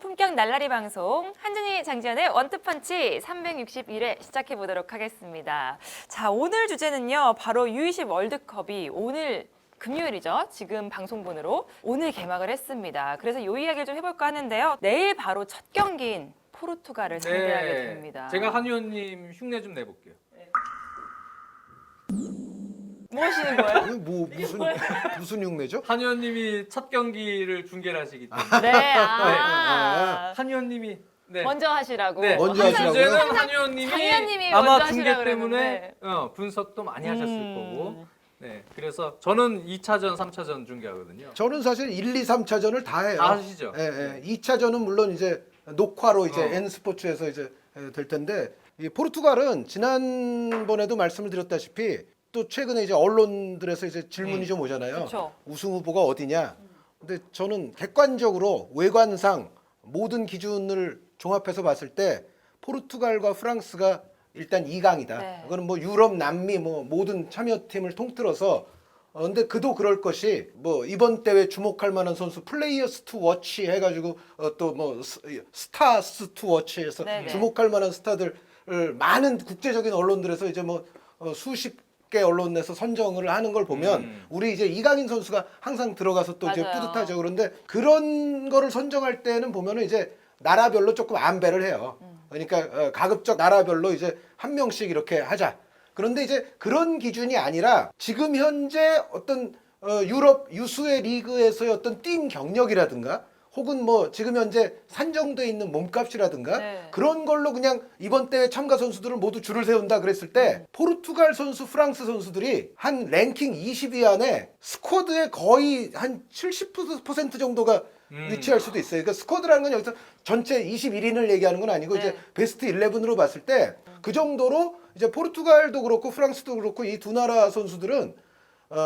고품격 날라리 방송 한준희 장지연의 원투펀치 361회 시작해 보도록 하겠습니다. 자, 오늘 주제는요. 바로 U20 월드컵이 오늘 금요일이죠. 지금 방송분으로 오늘 개막을 했습니다. 그래서 이 이야기를 좀 해볼까 하는데요. 내일 바로 첫 경기인 포르투갈을 상대하게 됩니다. 제가 한 의원님 흉내 좀 내볼게요. 뭐 하시는 거예요? 뭐 무슨 흉내죠? 한 의원님이 첫 경기를 중계를 하시기 때문에 네, 한 의원님이 먼저 하시라고. 네. 먼저 항상 하시라고요? 주제는 한 의원님이 장의원님이 아마 먼저 중계 하시라고 때문에 그러는데. 분석도 많이 하셨을 거고. 네, 그래서 저는 2차전, 3차전 중계하거든요. 저는 사실 1, 2, 3차전을 다 해요. 다 하시죠? 예, 예. 2차전은 물론 이제 녹화로 이제 N스포츠에서 이제 될 텐데 이 포르투갈은 지난번에도 말씀을 드렸다시피 또 최근에 이제 언론들에서 이제 질문이 좀 오잖아요. 그쵸. 우승 후보가 어디냐? 근데 저는 객관적으로 외관상 모든 기준을 종합해서 봤을 때 포르투갈과 프랑스가 일단 2강이다. 네. 그거는 뭐 유럽, 남미 뭐 모든 참여팀을 통틀어서 근데 그도 그럴 것이 뭐 이번 대회 주목할 만한 선수 플레이어스 투 워치 해가지고 또 뭐 스타스 투 워치에서 네네. 주목할 만한 스타들 많은 국제적인 언론들에서 이제 뭐 수십 개 언론에서 선정을 하는 걸 보면 우리 이제 이강인 선수가 항상 들어가서 또 이제 맞아요. 뿌듯하죠. 그런데 그런 거를 선정할 때는 보면은 이제 나라별로 조금 안배를 해요. 그러니까 가급적 나라별로 이제 한 명씩 이렇게 하자. 그런데 이제 그런 기준이 아니라 지금 현재 어떤 유럽 유수의 리그에서의 어떤 팀 경력이라든가 혹은 뭐 지금 현재 산정돼 있는 몸값이라든가 네. 그런 걸로 그냥 이번 대회 참가 선수들을 모두 줄을 세운다 그랬을 때 포르투갈 선수, 프랑스 선수들이 한 랭킹 20위 안에 스쿼드의 거의 한 70% 정도가 위치할 수도 있어요. 그러니까 스쿼드라는 건 여기서 전체 21인을 얘기하는 건 아니고 네. 이제 베스트 11으로 봤을 때 그 정도로 이제 포르투갈도 그렇고 프랑스도 그렇고 이 두 나라 선수들은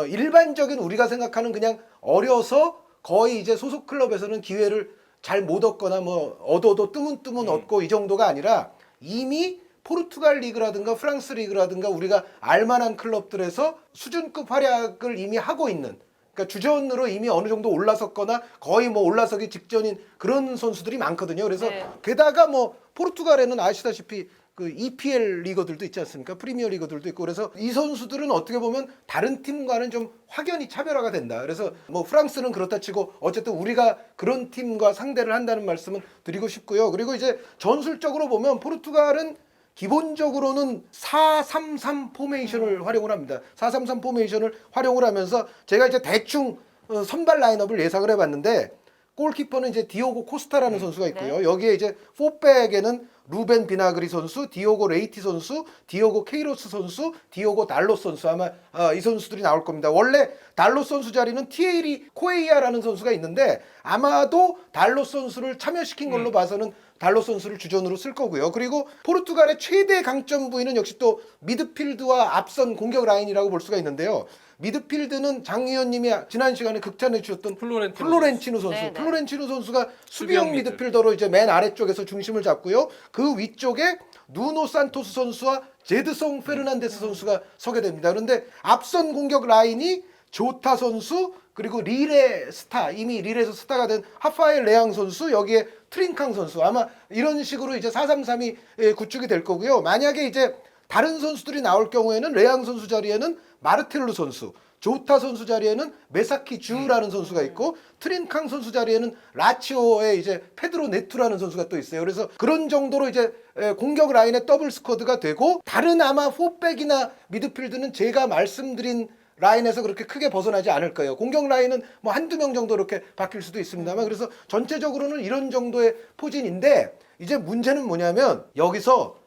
일반적인 우리가 생각하는 그냥 어려서 거의 이제 소속 클럽에서는 기회를 잘 못 얻거나 뭐 얻어도 뜨문뜨문 얻고 이 정도가 아니라 이미 포르투갈 리그라든가 프랑스 리그라든가 우리가 알만한 클럽들에서 수준급 활약을 이미 하고 있는 그러니까 주전으로 이미 어느 정도 올라섰거나 거의 뭐 올라서기 직전인 그런 선수들이 많거든요. 그래서 네. 게다가 뭐 포르투갈에는 아시다시피 그 EPL 리거들도 있지 않습니까? 프리미어 리거들도 있고 그래서 이 선수들은 어떻게 보면 다른 팀과는 좀 확연히 차별화가 된다. 그래서 뭐 프랑스는 그렇다 치고 어쨌든 우리가 그런 팀과 상대를 한다는 말씀은 드리고 싶고요. 그리고 이제 전술적으로 보면 포르투갈은 기본적으로는 4-3-3 포메이션을 활용을 합니다. 4-3-3 포메이션을 활용을 하면서 제가 이제 대충 선발 라인업을 예상을 해봤는데 골키퍼는 이제 디오고 코스타라는 선수가 있고요. 여기에 이제 포백에는 루벤 비나그리 선수, 디오고 레이티 선수, 디오고 케이로스 선수, 디오고 달로스 선수 아마 이 선수들이 나올 겁니다. 원래 달로스 선수 자리는 티에리 코에이아라는 선수가 있는데 아마도 달로스 선수를 참여시킨 걸로 봐서는 달로스 선수를 주전으로 쓸 거고요. 그리고 포르투갈의 최대 강점 부위는 역시 또 미드필드와 앞선 공격 라인이라고 볼 수가 있는데요. 미드필드는 장 의원님이 지난 시간에 극찬해 주셨던 플로렌티노 선수. 네네. 플로렌티노 선수가 수비형 미드필더로 이제 맨 아래쪽에서 중심을 잡고요. 그 위쪽에 누노 산토스 선수와 제드송 페르난데스 선수가 서게 됩니다. 그런데 앞선 공격 라인이 조타 선수 그리고 릴의 스타 이미 릴에서 스타가 된 하파엘 레앙 선수 여기에 트린캉 선수 아마 이런 식으로 이제 4-3-3이 구축이 될 거고요. 만약에 이제 다른 선수들이 나올 경우에는 레앙 선수 자리에는 마르텔루 선수, 조타 선수 자리에는 메사키 주라는 선수가 있고 트린캉 선수 자리에는 라치오의 이제 페드로 네투라는 선수가 또 있어요. 그래서 그런 정도로 이제 공격 라인의 더블 스쿼드가 되고 다른 아마 포백이나 미드필드는 제가 말씀드린 라인에서 그렇게 크게 벗어나지 않을 거예요. 공격 라인은 뭐 한두 명 정도 이렇게 바뀔 수도 있습니다만 그래서 전체적으로는 이런 정도의 포진인데 이제 문제는 뭐냐면 여기서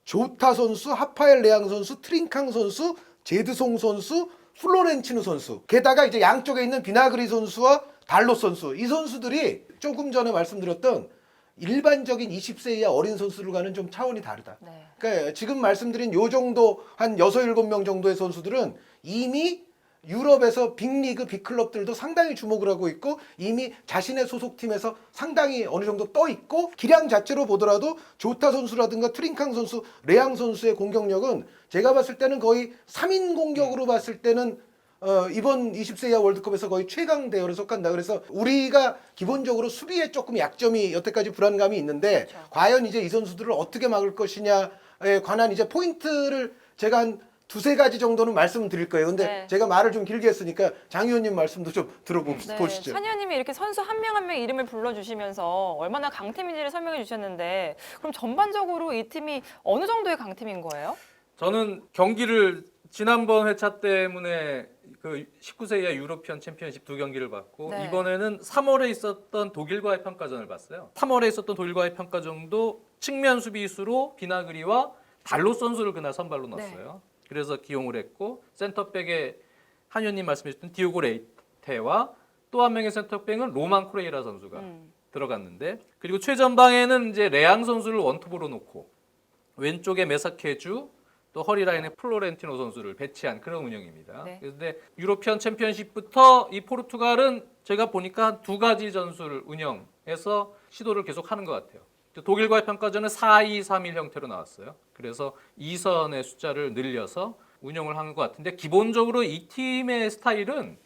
조타 선수, 하파엘 레앙 선수, 트린캉 선수, 제드송 선수, 플로렌티노 선수 게다가 이제 양쪽에 있는 비나그리 선수와 달로 선수 이 선수들이 조금 전에 말씀드렸던 일반적인 20세 이하 어린 선수들과는 좀 차원이 다르다. 네. 그러니까 지금 말씀드린 요 정도 한 6, 7명 정도의 선수들은 이미 유럽에서 빅리그, 빅클럽들도 상당히 주목을 하고 있고 이미 자신의 소속팀에서 상당히 어느 정도 떠 있고 기량 자체로 보더라도 조타 선수라든가 트린캉 선수, 레앙 선수의 공격력은 제가 봤을 때는 거의 3인 공격으로 봤을 때는 이번 20세 이하 월드컵에서 거의 최강 대열에 속한다. 그래서 우리가 기본적으로 수비에 조금 약점이 여태까지 불안감이 있는데 그렇죠. 과연 이제 이 선수들을 어떻게 막을 것이냐에 관한 이제 포인트를 제가 한 두세 가지 정도는 말씀을 드릴 거예요. 근데 네. 제가 말을 좀 길게 했으니까 장 의원님 말씀도 좀 네, 들어보시죠. 찬 의원님이 이렇게 선수 한 명 한 명 이름을 불러주시면서 얼마나 강팀인지를 설명해 주셨는데 그럼 전반적으로 이 팀이 어느 정도의 강팀인 거예요? 저는 경기를 지난번 회차 때문에 그 19세 이하 유로피언 챔피언십 두 경기를 봤고 네. 이번에는 3월에 있었던 독일과의 평가전을 봤어요. 3월에 있었던 독일과의 평가전도 측면 수비수로 비나그리와 달롯 선수를 그날 선발로 넣었어요. 그래서 기용을 했고 센터백에 한 의원님 말씀하셨던 디오고 레이테와 또 한 명의 센터백은 로만 코레이라 선수가 들어갔는데 그리고 최전방에는 이제 레앙 선수를 원톱으로 놓고 왼쪽에 메사케주 또 허리라인에 플로렌티노 선수를 배치한 그런 운영입니다. 네. 그런데 유로피언 챔피언십부터 이 포르투갈은 제가 보니까 두 가지 전술을 운영해서 시도를 계속 하는 것 같아요. 독일과의 평가전은 4-2-3-1 형태로 나왔어요. 그래서 2선의 숫자를 늘려서 운영을 하는 것 같은데 기본적으로 이 팀의 스타일은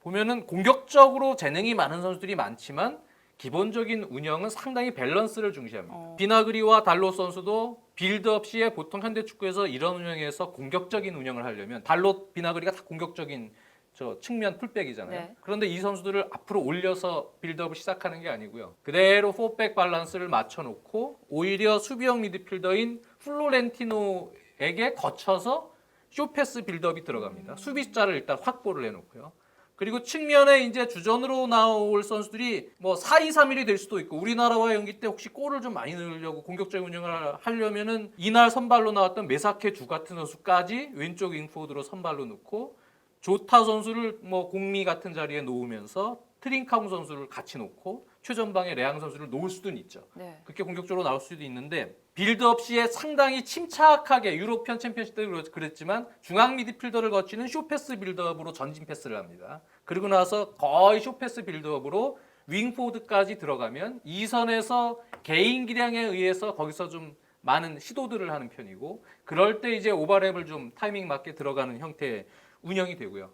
보면은 공격적으로 재능이 많은 선수들이 많지만 기본적인 운영은 상당히 밸런스를 중시합니다. 비나그리와 달롯 선수도 빌드업 시에 보통 현대 축구에서 이런 운영에서 공격적인 운영을 하려면 달롯, 비나그리가 다 공격적인 저 측면 풀백이잖아요. 네. 그런데 이 선수들을 앞으로 올려서 빌드업을 시작하는 게 아니고요. 그대로 포백 밸런스를 맞춰놓고 오히려 수비형 미드필더인 플로렌티노에게 거쳐서 쇼패스 빌드업이 들어갑니다. 수비 숫자를 일단 확보를 해놓고요. 그리고 측면에 이제 주전으로 나올 선수들이 뭐 4-2-3-1이 될 수도 있고 우리나라와의 경기 때 혹시 골을 좀 많이 넣으려고 공격적인 운영을 하려면은 이날 선발로 나왔던 메사케 주 같은 선수까지 왼쪽 윙포드로 선발로 넣고 조타 선수를 뭐 공미 같은 자리에 놓으면서 트링카웅 선수를 같이 놓고 최전방에 레앙 선수를 놓을 수도 있죠. 네. 그렇게 공격적으로 나올 수도 있는데 빌드업 시에 상당히 침착하게 유로피언 챔피언십 때 그랬지만 중앙 미드필더를 거치는 쇼패스 빌드업으로 전진 패스를 합니다. 그리고 나서 거의 쇼패스 빌드업으로 윙포드까지 들어가면 2선에서 개인 기량에 의해서 거기서 좀 많은 시도들을 하는 편이고 그럴 때 이제 오버랩을 좀 타이밍 맞게 들어가는 형태의 운영이 되고요.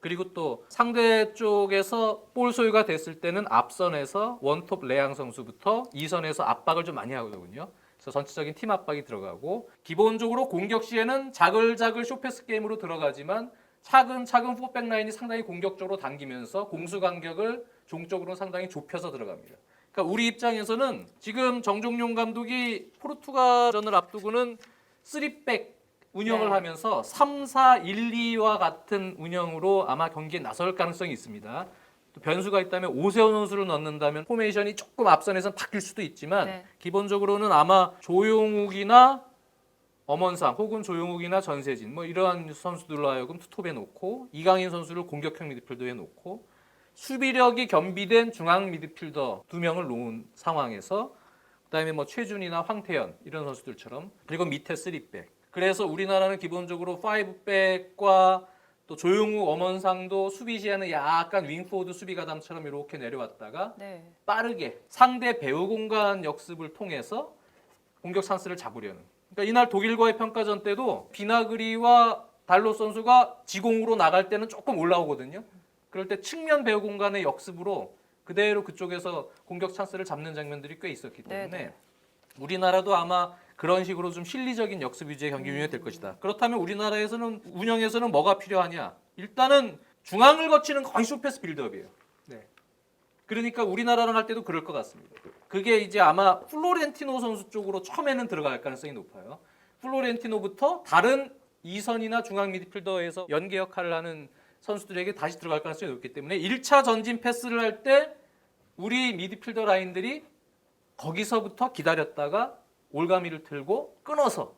그리고 또 상대 쪽에서 볼 소유가 됐을 때는 앞선에서 원톱 레앙 선수부터 2선에서 압박을 좀 많이 하거든요. 그래서 전체적인 팀 압박이 들어가고 기본적으로 공격 시에는 자글자글 쇼패스 게임으로 들어가지만 차근차근 포백 라인이 상당히 공격적으로 당기면서 공수 간격을 종적으로 상당히 좁혀서 들어갑니다. 그러니까 우리 입장에서는 지금 정종용 감독이 포르투갈전을 앞두고는 3백 운영을 네. 하면서 3-4-1-2와 같은 운영으로 아마 경기에 나설 가능성이 있습니다. 또 변수가 있다면 오세훈 선수를 넣는다면 포메이션이 조금 앞선에서는 바뀔 수도 있지만 네. 기본적으로는 아마 조용욱이나 엄원상 혹은 조용욱이나 전세진 뭐 이러한 선수들로 하여금 투톱에 놓고 이강인 선수를 공격형 미드필더에 놓고 수비력이 겸비된 중앙 미드필더 2명을 놓은 상황에서 그다음에 뭐 최준이나 황태현 이런 선수들처럼 그리고 밑에 3백 그래서 우리나라는 기본적으로 5백과 또 조용욱, 엄원상도 수비 시에는 약간 윙포워드 수비 가담처럼 이렇게 내려왔다가 네. 빠르게 상대 배후 공간 역습을 통해서 공격 찬스를 잡으려는. 그러니까 이날 독일과의 평가전 때도 비나그리와 달롯 선수가 지공으로 나갈 때는 조금 올라오거든요. 그럴 때 측면 배후 공간의 역습으로 그대로 그쪽에서 공격 찬스를 잡는 장면들이 꽤 있었기 때문에 네네. 우리나라도 아마 그런 식으로 좀 실리적인 역습 위주의 경기 운영이 될 것이다. 그렇다면 우리나라에서는 운영에서는 뭐가 필요하냐? 일단은 중앙을 거치는 거의 쇼패스 빌드업이에요. 네. 그러니까 우리나라랑 할 때도 그럴 것 같습니다. 그게 이제 아마 플로렌티노 선수 쪽으로 처음에는 들어갈 가능성이 높아요. 플로렌티노부터 다른 2선이나 중앙 미드필더에서 연계 역할을 하는 선수들에게 다시 들어갈 가능성이 높기 때문에 1차 전진 패스를 할 때 우리 미드필더 라인들이 거기서부터 기다렸다가 올가미를 틀고 끊어서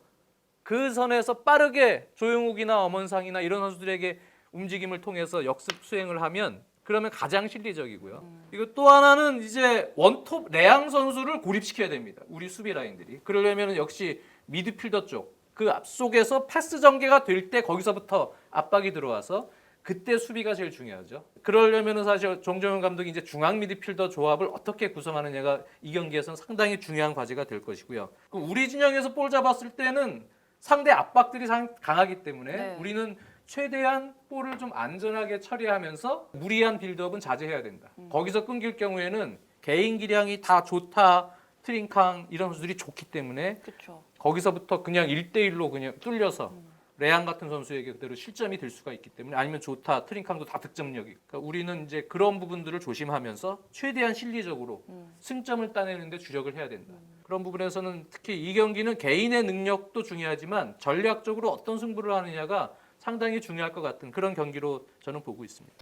그 선에서 빠르게 조용욱이나 엄원상이나 이런 선수들에게 움직임을 통해서 역습 수행을 하면 그러면 가장 실리적이고요. 이거 또 하나는 이제 원톱 레앙 선수를 고립시켜야 됩니다. 우리 수비 라인들이. 그러려면 역시 미드필더 쪽 그 앞속에서 패스 전개가 될 때 거기서부터 압박이 들어와서 그때 수비가 제일 중요하죠. 그러려면 사실 정종현 감독이 이제 중앙 미드필더 조합을 어떻게 구성하느냐가 이 경기에서는 상당히 중요한 과제가 될 것이고요. 우리 진영에서 볼 잡았을 때는 상대 압박들이 강하기 때문에 네. 우리는 최대한 볼을 좀 안전하게 처리하면서 무리한 빌드업은 자제해야 된다. 거기서 끊길 경우에는 개인 기량이 다 좋다, 트링캉 이런 선수들이 좋기 때문에 그렇죠. 거기서부터 그냥 1대1로 그냥 뚫려서 레앙 같은 선수에게 그대로 실점이 될 수가 있기 때문에 아니면 좋다, 트링캉도 다 득점력이. 그러니까 우리는 이제 그런 부분들을 조심하면서 최대한 실리적으로 승점을 따내는데 주력을 해야 된다. 그런 부분에서는 특히 이 경기는 개인의 능력도 중요하지만 전략적으로 어떤 승부를 하느냐가 상당히 중요할 것 같은 그런 경기로 저는 보고 있습니다.